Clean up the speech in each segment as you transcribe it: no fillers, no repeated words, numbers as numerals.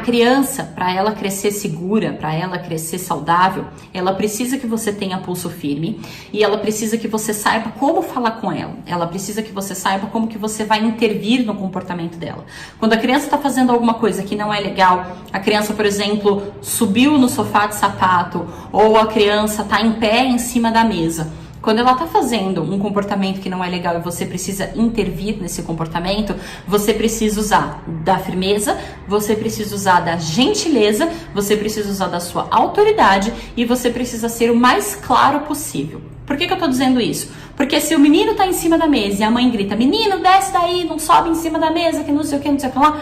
criança, para ela crescer segura, para ela crescer saudável, ela precisa que você tenha pulso firme e ela precisa que você saiba como falar com ela. Ela precisa que você saiba como que você vai intervir no comportamento dela. Quando a criança está fazendo alguma coisa que não é legal, a criança, por exemplo, subiu no sofá de sapato ou a criança está em pé em cima da mesa. Quando ela está fazendo um comportamento que não é legal e você precisa intervir nesse comportamento, você precisa usar da firmeza, você precisa usar da gentileza, você precisa usar da sua autoridade e você precisa ser o mais claro possível. Por que eu tô dizendo isso? Porque se o menino tá em cima da mesa e a mãe grita, menino, desce daí, não sobe em cima da mesa, que não sei o que, não sei o que lá,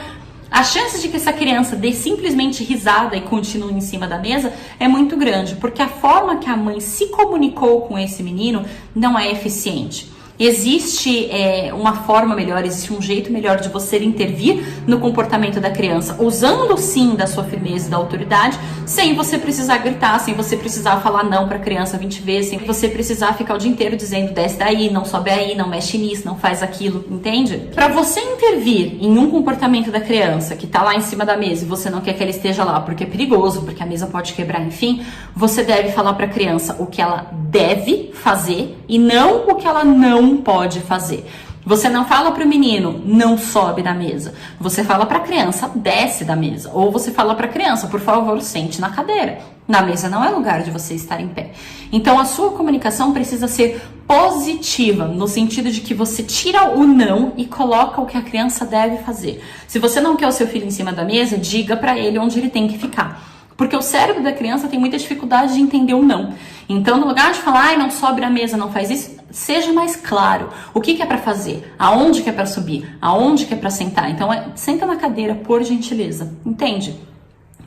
a chance de que essa criança dê simplesmente risada e continue em cima da mesa é muito grande, porque a forma que a mãe se comunicou com esse menino não é eficiente. Existe uma forma melhor, existe um jeito melhor de você intervir no comportamento da criança, usando sim da sua firmeza e da autoridade, sem você precisar gritar, sem você precisar falar não para a criança 20 vezes, sem você precisar ficar o dia inteiro dizendo desce daí, não sobe aí, não mexe nisso, não faz aquilo, entende? Para você intervir em um comportamento da criança que tá lá em cima da mesa e você não quer que ela esteja lá porque é perigoso, porque a mesa pode quebrar, enfim, você deve falar para a criança o que ela deve fazer e não o que ela não pode fazer. Você não fala para o menino, não sobe da mesa. Você fala para a criança, desce da mesa. Ou você fala para a criança, por favor, sente na cadeira. Na mesa não é lugar de você estar em pé. Então a sua comunicação precisa ser positiva, no sentido de que você tira o não e coloca o que a criança deve fazer. Se você não quer o seu filho em cima da mesa, diga para ele onde ele tem que ficar. Porque o cérebro da criança tem muita dificuldade de entender o não. Então, no lugar de falar, ai, não sobe na mesa, não faz isso, seja mais claro. O que é para fazer? Aonde que é para subir? Aonde que é para sentar? Então, senta na cadeira, por gentileza. Entende?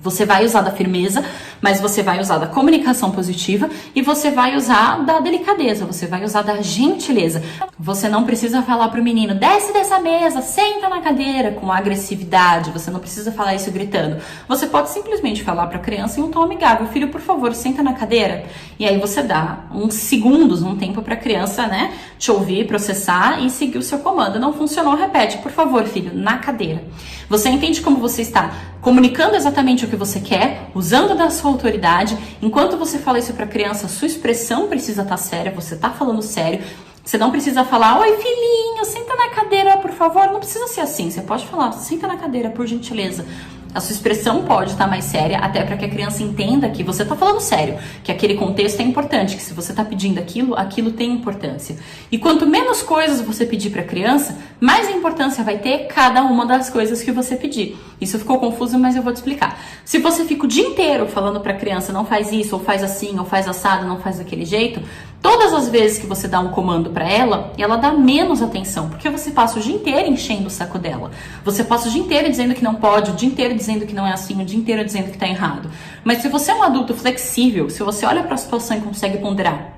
Você vai usar da firmeza, mas você vai usar da comunicação positiva e você vai usar da delicadeza, você vai usar da gentileza. Você não precisa falar pro menino, desce dessa mesa, senta na cadeira com agressividade, você não precisa falar isso gritando. Você pode simplesmente falar pra criança em um tom amigável, filho, por favor, senta na cadeira. E aí você dá uns segundos, um tempo pra criança, né, te ouvir, processar e seguir o seu comando. Não funcionou, repete, por favor, filho, na cadeira. Você entende como você está comunicando exatamente o que você quer, usando da sua autoridade. Enquanto você fala isso para a criança, sua expressão precisa estar séria, você está falando sério. Você não precisa falar, oi filhinho, senta na cadeira, por favor. Não precisa ser assim, você pode falar, senta na cadeira, por gentileza. A sua expressão pode estar mais séria, até para que a criança entenda que você está falando sério, que aquele contexto é importante, que se você está pedindo aquilo, aquilo tem importância. E quanto menos coisas você pedir para a criança, mais importância vai ter cada uma das coisas que você pedir. Isso ficou confuso, mas eu vou te explicar. Se você fica o dia inteiro falando para a criança, não faz isso, ou faz assim, ou faz assado, não faz daquele jeito, todas as vezes que você dá um comando para ela, ela dá menos atenção, porque você passa o dia inteiro enchendo o saco dela. Você passa o dia inteiro dizendo que não pode, o dia inteiro dizendo que não é assim, o dia inteiro dizendo que tá errado. Mas se você é um adulto flexível, se você olha para a situação e consegue ponderar,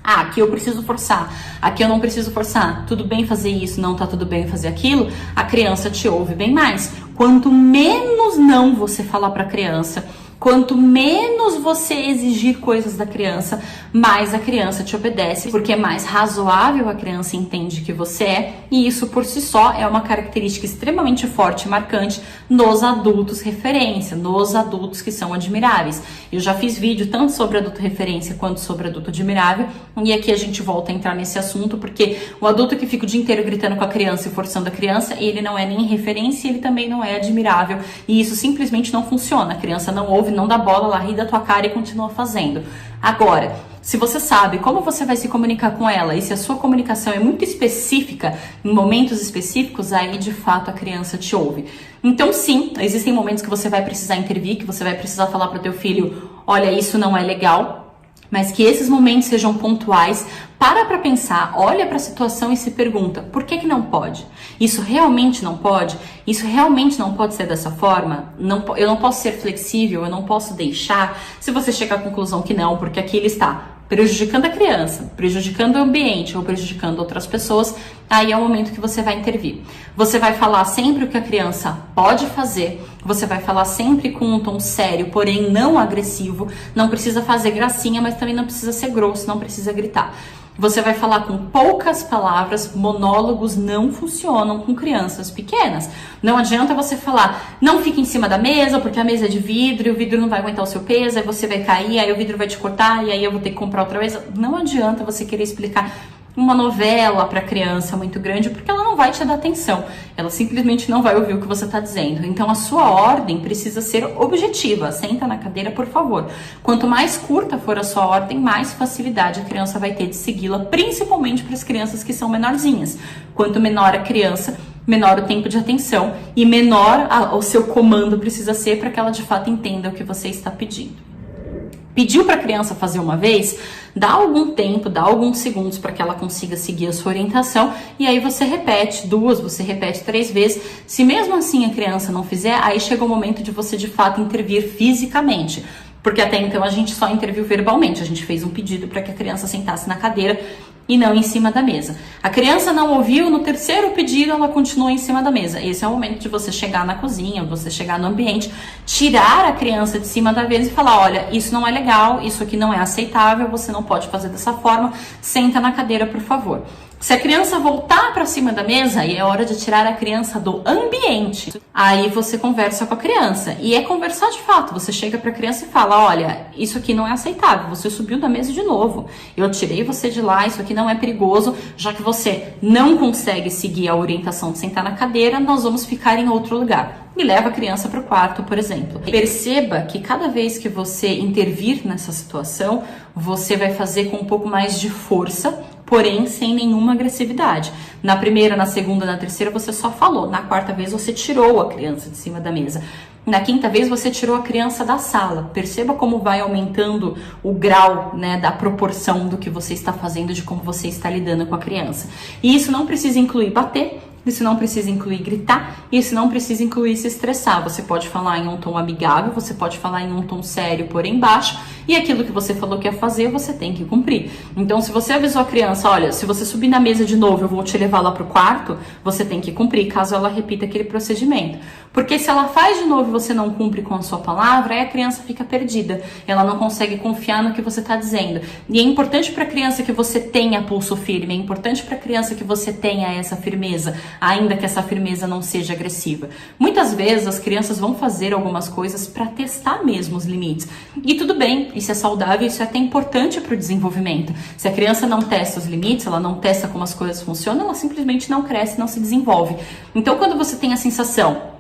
aqui eu preciso forçar, aqui eu não preciso forçar, tudo bem fazer isso, não tá tudo bem fazer aquilo, a criança te ouve bem mais. Quanto menos não você falar para a criança, quanto menos você exigir coisas da criança, mais a criança te obedece, porque mais razoável a criança entende que você é, e isso por si só é uma característica extremamente forte e marcante nos adultos referência, nos adultos que são admiráveis. Eu já fiz vídeo tanto sobre adulto referência quanto sobre adulto admirável, e aqui a gente volta a entrar nesse assunto, porque o adulto que fica o dia inteiro gritando com a criança e forçando a criança, ele não é nem referência, ele também não é admirável, e isso simplesmente não funciona. A criança não ouve, não dá bola, ela ri da tua cara e continua fazendo. Agora, se você sabe como você vai se comunicar com ela e se a sua comunicação é muito específica, em momentos específicos, aí de fato a criança te ouve. Então sim, existem momentos que você vai precisar intervir, que você vai precisar falar para o teu filho, olha, isso não é legal, mas que esses momentos sejam pontuais. Para pensar, olha para a situação e se pergunta, por que não pode? Isso realmente não pode? Isso realmente não pode ser dessa forma? Eu não posso ser flexível, eu não posso deixar? Se você chegar à conclusão que não, porque aqui ele está prejudicando a criança, prejudicando o ambiente ou prejudicando outras pessoas, aí é o momento que você vai intervir. Você vai falar sempre o que a criança pode fazer, você vai falar sempre com um tom sério, porém não agressivo, não precisa fazer gracinha, mas também não precisa ser grosso, não precisa gritar. Você vai falar com poucas palavras, monólogos não funcionam com crianças pequenas. Não adianta você falar, não fique em cima da mesa, porque a mesa é de vidro e o vidro não vai aguentar o seu peso, aí você vai cair, aí o vidro vai te cortar e aí eu vou ter que comprar outra vez. Não adianta você querer explicar uma novela para criança muito grande, porque ela não vai te dar atenção, ela simplesmente não vai ouvir o que você está dizendo. Então a sua ordem precisa ser objetiva. Senta na cadeira, por favor. Quanto mais curta for a sua ordem, mais facilidade a criança vai ter de segui-la, principalmente para as crianças que são menorzinhas. Quanto menor a criança, menor o tempo de atenção e menor o seu comando precisa ser para que ela de fato entenda o que você está pedindo. Pediu para a criança fazer uma vez, dá algum tempo, dá alguns segundos para que ela consiga seguir a sua orientação e aí você repete 2, você repete 3 vezes. Se mesmo assim a criança não fizer, aí chega o momento de você de fato intervir fisicamente. Porque até então a gente só interviu verbalmente, a gente fez um pedido para que a criança sentasse na cadeira e não em cima da mesa. A criança não ouviu, no terceiro pedido ela continua em cima da mesa. Esse é o momento de você chegar na cozinha, você chegar no ambiente, tirar a criança de cima da mesa e falar, olha, isso não é legal, isso aqui não é aceitável, você não pode fazer dessa forma, senta na cadeira, por favor. Se a criança voltar para cima da mesa, aí é hora de tirar a criança do ambiente. Aí você conversa com a criança. E é conversar de fato. Você chega para a criança e fala, olha, isso aqui não é aceitável. Você subiu da mesa de novo. Eu tirei você de lá, isso aqui não é perigoso. Já que você não consegue seguir a orientação de sentar na cadeira, nós vamos ficar em outro lugar. E leva a criança para o quarto, por exemplo. Perceba que cada vez que você intervir nessa situação, você vai fazer com um pouco mais de força, porém sem nenhuma agressividade. Na primeira, na segunda, na terceira você só falou. Na quarta vez você tirou a criança de cima da mesa. Na quinta vez você tirou a criança da sala. Perceba como vai aumentando o grau, né, da proporção do que você está fazendo, de como você está lidando com a criança. E isso não precisa incluir bater. Isso não precisa incluir gritar, isso não precisa incluir se estressar. Você pode falar em um tom amigável, você pode falar em um tom sério, porém baixo, e aquilo que você falou que ia fazer, você tem que cumprir. Então, se você avisou a criança, olha, se você subir na mesa de novo, eu vou te levar lá pro quarto, você tem que cumprir, caso ela repita aquele procedimento. Porque se ela faz de novo e você não cumpre com a sua palavra, aí a criança fica perdida. Ela não consegue confiar no que você está dizendo. E é importante para a criança que você tenha pulso firme, é importante para a criança que você tenha essa firmeza, ainda que essa firmeza não seja agressiva. Muitas vezes as crianças vão fazer algumas coisas para testar mesmo os limites. E tudo bem, isso é saudável, isso é até importante para o desenvolvimento. Se a criança não testa os limites, ela não testa como as coisas funcionam, ela simplesmente não cresce, não se desenvolve. Então, quando você tem a sensação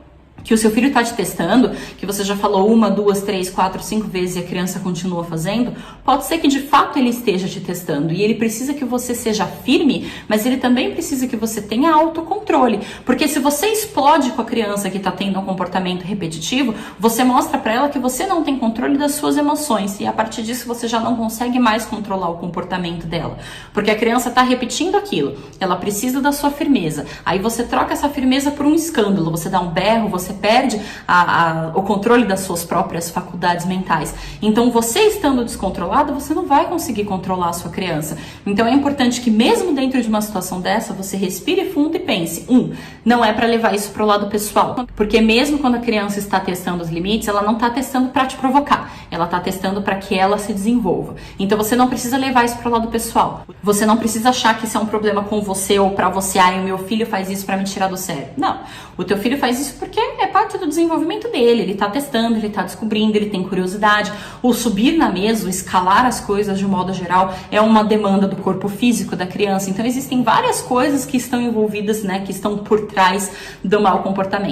que o seu filho está te testando, que você já falou 1, 2, 3, 4, 5 vezes e a criança continua fazendo, pode ser que de fato ele esteja te testando e ele precisa que você seja firme, mas ele também precisa que você tenha autocontrole, porque se você explode com a criança que está tendo um comportamento repetitivo, você mostra para ela que você não tem controle das suas emoções e a partir disso você já não consegue mais controlar o comportamento dela, porque a criança está repetindo aquilo, ela precisa da sua firmeza, aí você troca essa firmeza por um escândalo, você dá um berro, você perde o controle das suas próprias faculdades mentais. Então, você estando descontrolado, você não vai conseguir controlar a sua criança. Então, é importante que mesmo dentro de uma situação dessa, você respire fundo e pense, não é para levar isso para o lado pessoal. Porque mesmo quando a criança está testando os limites, ela não está testando para te provocar. Ela está testando para que ela se desenvolva. Então, você não precisa levar isso para o lado pessoal. Você não precisa achar que isso é um problema com você ou para você, o meu filho faz isso para me tirar do sério. Não. O teu filho faz isso porque é parte do desenvolvimento dele, ele está testando, ele está descobrindo, ele tem curiosidade. O subir na mesa, o escalar as coisas de um modo geral é uma demanda do corpo físico da criança. Então existem várias coisas que estão envolvidas, né, que estão por trás do mau comportamento.